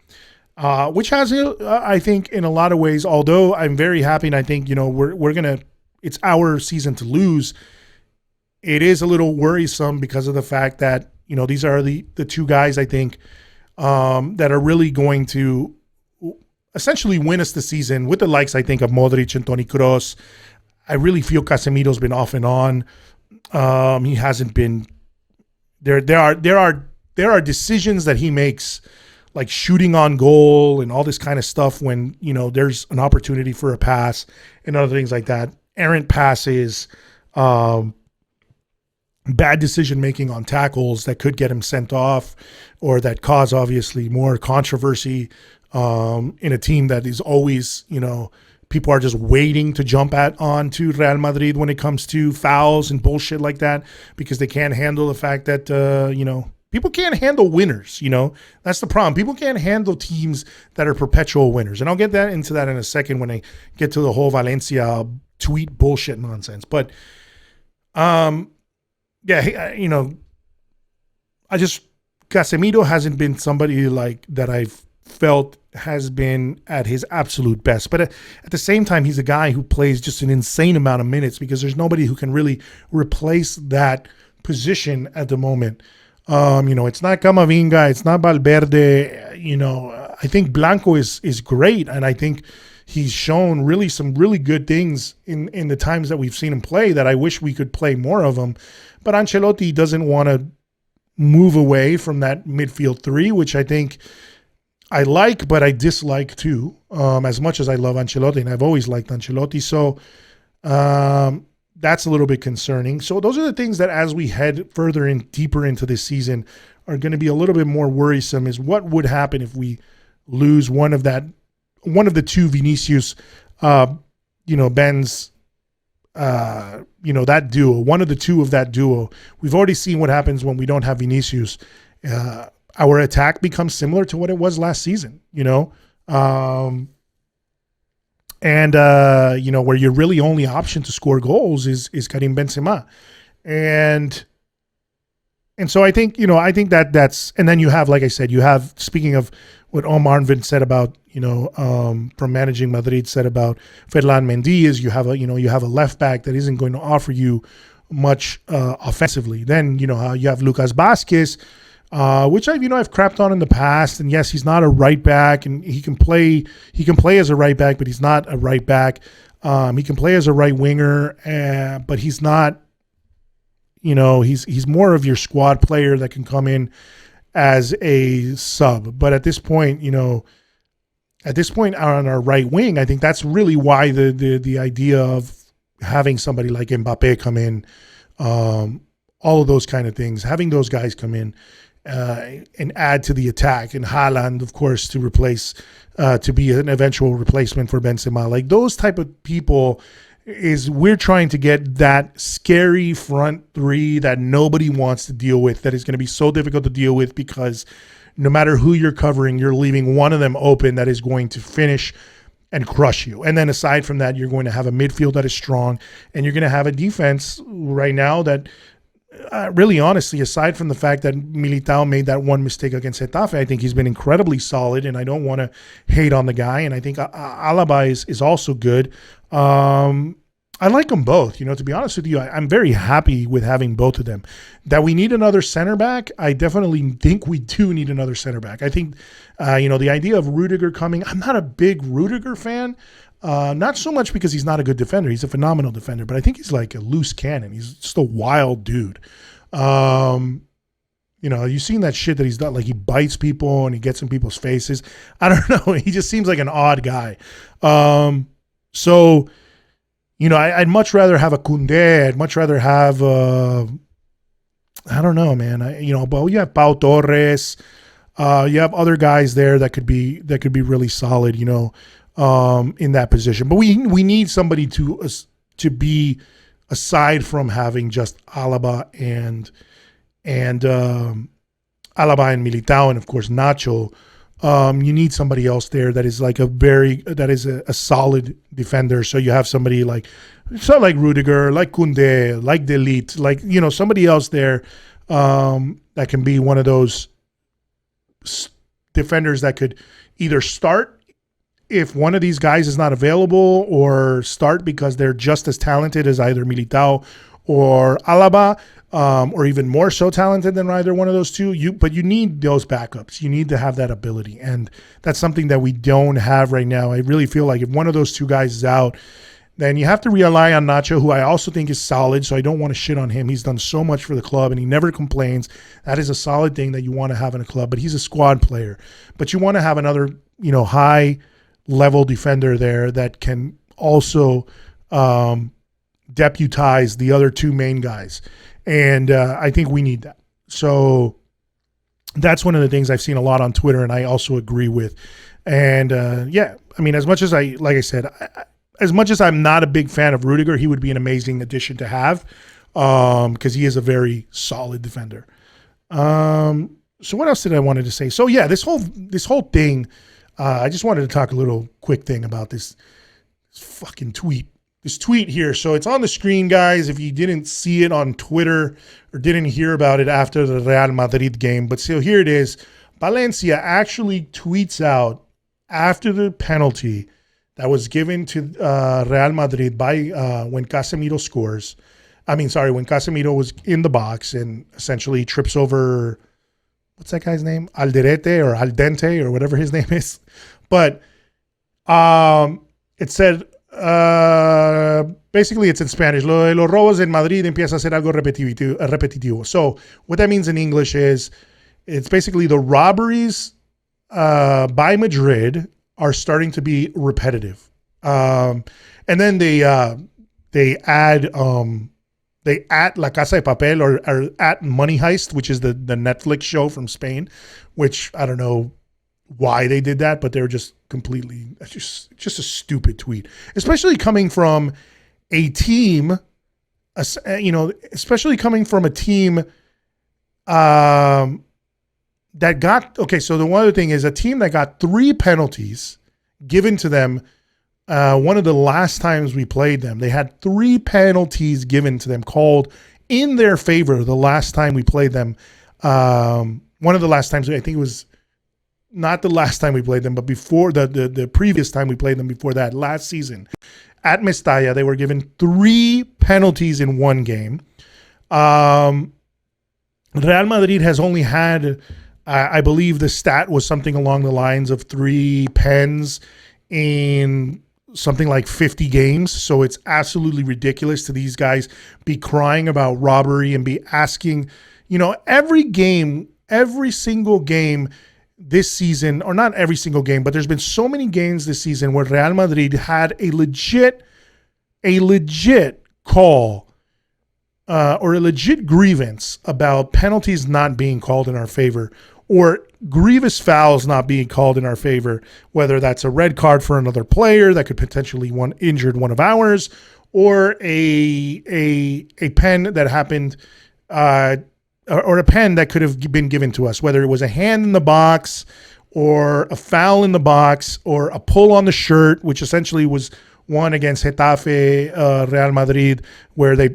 which has, I think, in a lot of ways, although I'm very happy, and I think, it's our season to lose. It is a little worrisome because of the fact that, these are the two guys, I think, that are really going to essentially win us the season, with the likes, I think, of Modric and Toni Kroos. I really feel Casemiro's been off and on. He hasn't been there. There are decisions that he makes, like shooting on goal and all this kind of stuff when, there's an opportunity for a pass and other things like that. Errant passes, bad decision making on tackles that could get him sent off, or that cause obviously more controversy in a team that is always, people are just waiting to jump onto Real Madrid when it comes to fouls and bullshit like that, because they can't handle the fact that, people can't handle winners. That's the problem. People can't handle teams that are perpetual winners. And I'll get into that in a second when I get to the whole Valencia tweet bullshit nonsense. But, Casemiro hasn't been somebody like that I've felt has been at his absolute best. But at the same time, he's a guy who plays just an insane amount of minutes, because there's nobody who can really replace that position at the moment. It's not Camavinga, it's not Valverde. I think Blanco is great, and I think he's shown really some really good things in the times that we've seen him play, that I wish we could play more of him. But Ancelotti doesn't want to move away from that midfield three, which I think I like, but I dislike too, as much as I love Ancelotti, and I've always liked Ancelotti. So that's a little bit concerning. So those are the things that, as we head further in, deeper into this season, are going to be a little bit more worrisome, is what would happen if we lose one of the two Vincius, Benz, that duo, one of the two of that duo. We've already seen what happens when we don't have Vincius. Our attack becomes similar to what it was last season, where your really only option to score goals is Karim Benzema. And so I think that's, and then you have, like I said, speaking of what Omar said about, from Managing Madrid said about Ferland Mendy, is you have a left back that isn't going to offer you much offensively. Then, you have Lucas Vázquez, which I've crapped on in the past. And yes, he's not a right back, and he can play as a right back, but he's not a right back. He can play as a right winger, but he's not, he's more of your squad player that can come in as a sub. But at this point, on our right wing, I think that's really why the idea of having somebody like Mbappe come in, all of those kind of things, having those guys come in and add to the attack, and Haaland, of course, to replace, to be an eventual replacement for Benzema, like those type of people, is we're trying to get that scary front three that nobody wants to deal with, that is going to be so difficult to deal with, because no matter who you're covering, you're leaving one of them open that is going to finish and crush you. And then aside from that, you're going to have a midfield that is strong, and you're going to have a defense right now that really honestly, aside from the fact that Militao made that one mistake against Getafe, I think he's been incredibly solid, and I don't want to hate on the guy. And I think Alaba is also good. I like them both. To be honest with you, I'm very happy with having both of them. That we need another center back, I definitely think we do need another center back. I think, the idea of Rudiger coming, I'm not a big Rudiger fan. Not so much because he's not a good defender. He's a phenomenal defender, but I think he's like a loose cannon. He's just a wild dude. You've seen that shit that he's done. Like he bites people and he gets in people's faces. I don't know. He just seems like an odd guy. I'd much rather have a Koundé. I'd much rather have, I don't know, man. But you have Pau Torres. You have other guys there that could be really solid, in that position. But we need somebody to be, aside from having just Alaba and Militao and of course Nacho. You need somebody else there that is like a solid defender. So you have somebody like Rudiger, like Koundé, like Delite, like somebody else there that can be one of those defenders that could either start if one of these guys is not available, or start because they're just as talented as either Militao or Alaba, or even more so talented than either one of those two. But you need those backups. You need to have that ability, and that's something that we don't have right now. I really feel like if one of those two guys is out, then you have to rely on Nacho, who I also think is solid, so I don't want to shit on him. He's done so much for the club, and he never complains. That is a solid thing that you want to have in a club, but he's a squad player. But you want to have another, high-level defender there that can also deputize the other two main guys. And I think we need that. So that's one of the things I've seen a lot on Twitter, and I also agree with. And as much as as much as I'm not a big fan of Rudiger, he would be an amazing addition to have because he is a very solid defender. So what else did I wanted to say? So yeah, this whole thing, I just wanted to talk a little quick thing about this fucking tweet. This tweet here. So it's on the screen, guys, if you didn't see it on Twitter or didn't hear about it after the Real Madrid game. But so here it is. Valencia actually tweets out after the penalty that was given to Real Madrid by when Casemiro scores. When Casemiro was in the box and essentially trips over, what's that guy's name? Alderete or Aldente or whatever his name is. But it said, basically it's in Spanish. Lo de los robos en Madrid empieza a ser algo repetitivo. So what that means in English is it's basically the robberies by Madrid are starting to be repetitive. And then they add La Casa de Papel or at Money Heist, which is the Netflix show from Spain, which I don't know why they did that, but they're just completely just a stupid tweet, especially coming from a team, especially coming from a team that got, okay, so the one other thing is a team that got 3 penalties given to them. One of the last times we played them, they had 3 penalties given to them, called in their favor the last time we played them. One of the last times, I think it was not the last time we played them, but before the previous time we played them before that, last season. At Mestalla, they were given 3 penalties in one game. Real Madrid has only had, I believe the stat was something along the lines of 3 pens in something like 50 games. So it's absolutely ridiculous to these guys be crying about robbery and be asking, every single game this season, or not every single game, but there's been so many games this season where Real Madrid had a legit call or a legit grievance about penalties not being called in our favor, or grievous fouls not being called in our favor, whether that's a red card for another player that could potentially injured one of ours, or a pen that happened, or a pen that could have been given to us, whether it was a hand in the box or a foul in the box, or a pull on the shirt, which essentially was one against Getafe, Real Madrid, where they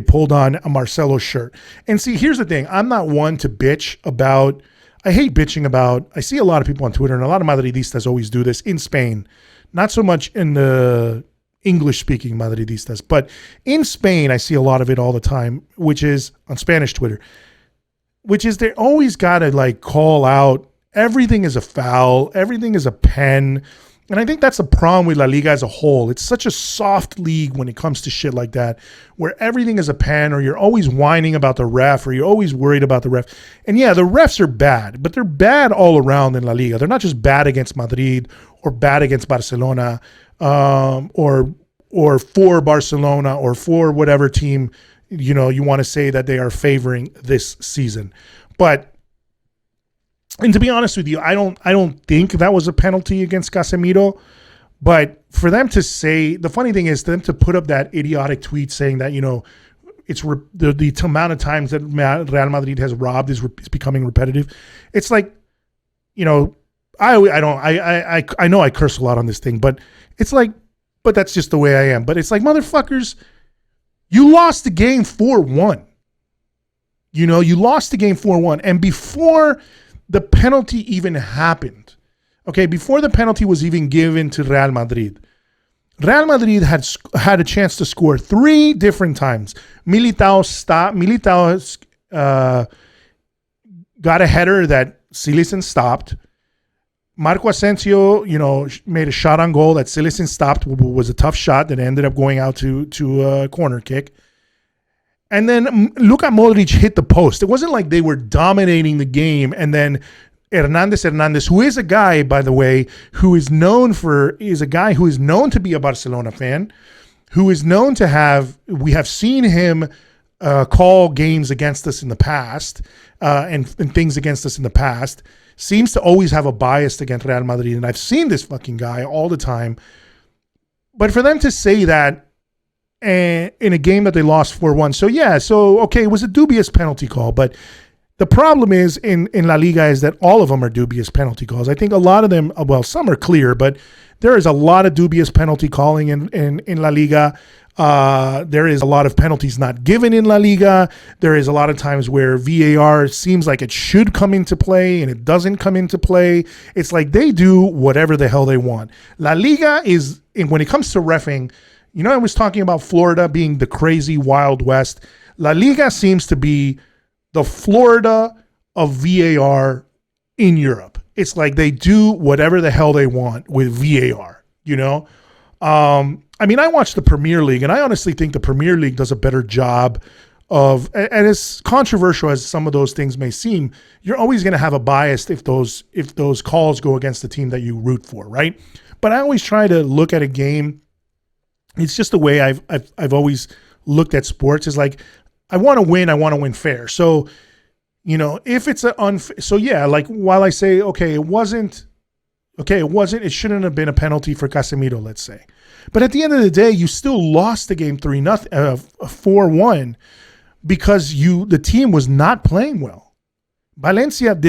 pulled on a Marcelo's shirt. And see, here's the thing. I'm not one to bitch about, I hate bitching about, I see a lot of people on Twitter, and a lot of Madridistas always do this in Spain. Not so much in the English-speaking Madridistas, but in Spain, I see a lot of it all the time, which is on Spanish Twitter, which is they always got to like call out everything is a foul, everything is a pen. And I think that's the problem with La Liga as a whole. It's such a soft league when it comes to shit like that, where everything is a pen, or you're always whining about the ref, or you're always worried about the ref. And yeah, the refs are bad, but they're bad all around in La Liga. They're not just bad against Madrid or bad against Barcelona, or for Barcelona, or for whatever team you want to say that they are favoring this season. And to be honest with you, I don't think that was a penalty against Casemiro. But for them to say, the funny thing is, them to put up that idiotic tweet saying that it's the amount of times that Real Madrid has robbed is becoming repetitive. It's like, I know I curse a lot on this thing, but it's like, but that's just the way I am. But it's like, motherfuckers, you lost the game 4-1. You lost the game 4-1, and before the penalty even happened, before the penalty was even given to Real Madrid had a chance to score 3 different times. Militao got a header that Silicen stopped. Marco Asensio, made a shot on goal that Silicen stopped. Was a tough shot that ended up going out to a corner kick. And then Luka Modric hit the post. It wasn't like they were dominating the game. And then Hernandez, who is a guy, by the way, who is known to be a Barcelona fan, who is known to we have seen him call games against us in the past, and things against us in the past, seems to always have a bias against Real Madrid. And I've seen this fucking guy all the time. But for them to say that, and in a game that they lost 4-1. It was a dubious penalty call, but the problem is in La Liga is that all of them are dubious penalty calls. I think a lot of them, some are clear, but there is a lot of dubious penalty calling in La Liga. There is a lot of penalties not given in La Liga. There is a lot of times where VAR seems like it should come into play and it doesn't come into play. It's like they do whatever the hell they want. La Liga is, when it comes to reffing, I was talking about Florida being the crazy Wild West. La Liga seems to be the Florida of VAR in Europe. It's like they do whatever the hell they want with VAR, I watch the Premier League, and I honestly think the Premier League does a better job of, and as controversial as some of those things may seem, you're always going to have a bias if those calls go against the team that you root for, right? But I always try to look at a game. It's just the way I've always looked at sports, is like, I want to win fair. So, if it's an unfair, like while I say, it shouldn't have been a penalty for Casemiro, let's say. But at the end of the day, you still lost the game 4-1 because the team was not playing well. Valencia did